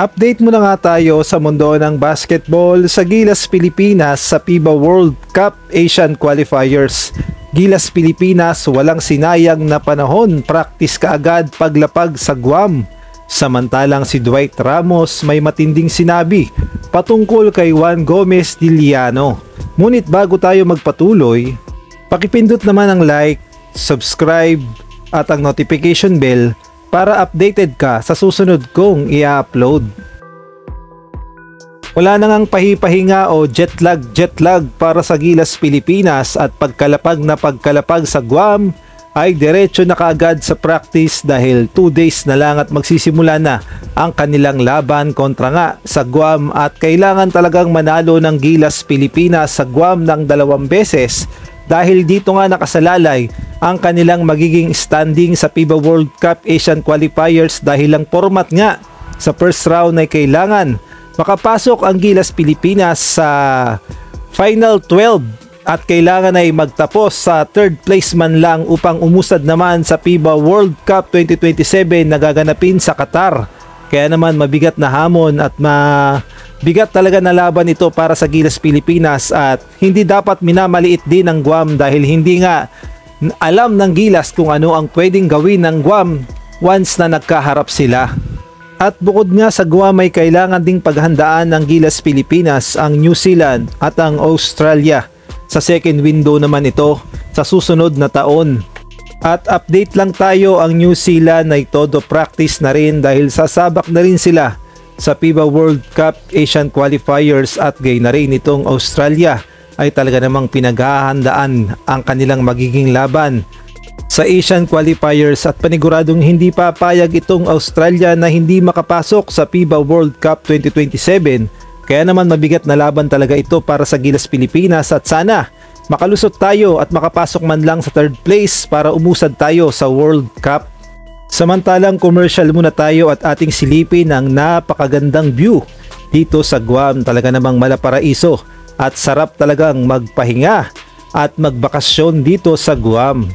Update muna nga tayo sa mundo ng basketball sa Gilas Pilipinas sa FIBA World Cup Asian Qualifiers. Gilas Pilipinas walang sinayang na panahon, practice kaagad paglapag sa Guam. Samantalang si Dwight Ramos may matinding sinabi patungkol kay Juan Gomez Diliano. Ngunit bago tayo magpatuloy, pakipindot naman ang like, subscribe at ang notification bell para updated ka sa susunod kong i-upload. Wala na ngang pahipahinga o jetlag para sa Gilas Pilipinas at pagkalapag sa Guam ay diretso na kaagad sa practice dahil 2 days na lang at magsisimula na ang kanilang laban kontra nga sa Guam at kailangan talagang manalo ng Gilas Pilipinas sa Guam ng 2 beses dahil dito nga nakasalalay ang kanilang magiging standing sa FIBA World Cup Asian Qualifiers dahil ang format nga sa first round ay kailangan makapasok ang Gilas Pilipinas sa Final 12 at kailangan ay magtapos sa 3rd place man lang upang umusad naman sa FIBA World Cup 2027 na gaganapin sa Qatar. Kaya naman mabigat na hamon at mabigat talaga na laban ito para sa Gilas Pilipinas at hindi dapat minamaliit din ng Guam dahil hindi nga alam ng Gilas kung ano ang pwedeng gawin ng Guam once na nagkaharap sila. At bukod nga sa Guam ay kailangan ding paghandaan ng Gilas Pilipinas ang New Zealand at ang Australia. Sa second window naman ito sa susunod na taon. At update lang tayo, ang New Zealand ay todo practice na rin dahil sasabak na rin sila sa FIBA World Cup Asian Qualifiers at gay na rin itong Australia ay talaga namang pinaghahandaan ang kanilang magiging laban sa Asian Qualifiers at paniguradong hindi papayag itong Australia na hindi makapasok sa FIBA World Cup 2027. Kaya naman mabigat na laban talaga ito para sa Gilas Pilipinas at sana makalusot tayo at makapasok man lang sa 3rd place para umusad tayo sa World Cup. Samantalang commercial muna tayo at ating silipin ang napakagandang view dito sa Guam. Talaga namang malaparaiso at sarap talagang magpahinga at magbakasyon dito sa Guam.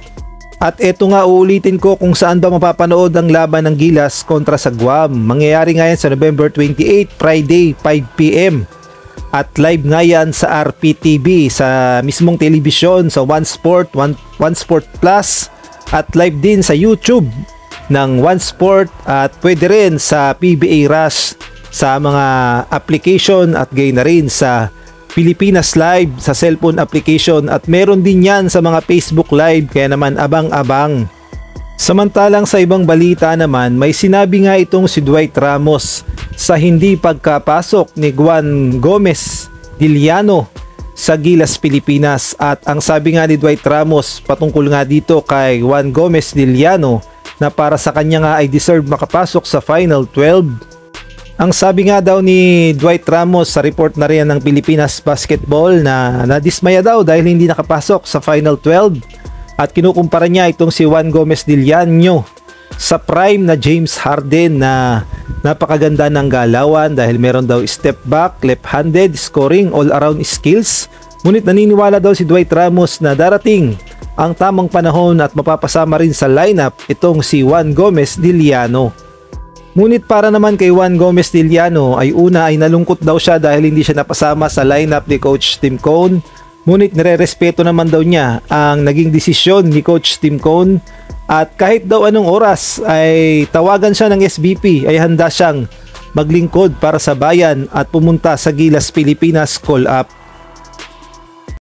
At eto nga, uulitin ko kung saan ba mapapanood ang laban ng Gilas kontra sa Guam. Mangyayari nga yan sa November 28, Friday, 5 PM. At live nga yan sa RPTV, sa mismong telebisyon, sa One Sport Plus. At live din sa YouTube ng One Sport at pwede rin sa PBA Rush sa mga application at gayon na rin sa Pilipinas Live sa cellphone application at meron din yan sa mga Facebook Live kaya naman abang-abang. Samantalang sa ibang balita naman may sinabi nga itong si Dwight Ramos sa hindi pagkapasok ni Juan Gomez Diliano sa Gilas Pilipinas at ang sabi nga ni Dwight Ramos patungkol nga dito kay Juan Gomez Diliano na para sa kanya nga ay deserve makapasok sa Final 12. Ang sabi nga daw ni Dwight Ramos sa report na rin ng Pilipinas Basketball na nadismaya daw dahil hindi nakapasok sa Final 12 at kinukumpara niya itong si Juan Gomez Diliano sa prime na James Harden na napakaganda ng galawan dahil meron daw step back, left-handed, scoring, all-around skills. Ngunit naniniwala daw si Dwight Ramos na darating ang tamang panahon at mapapasama rin sa lineup itong si Juan Gomez Diliano. Ngunit para naman kay Juan Gomez Diliano ay una ay nalungkot daw siya dahil hindi siya napasama sa lineup ni Coach Tim Cone. Ngunit nire-respeto naman daw niya ang naging desisyon ni Coach Tim Cone at kahit daw anong oras ay tawagan siya ng SBP ay handa siyang maglingkod para sa bayan at pumunta sa Gilas Pilipinas call up.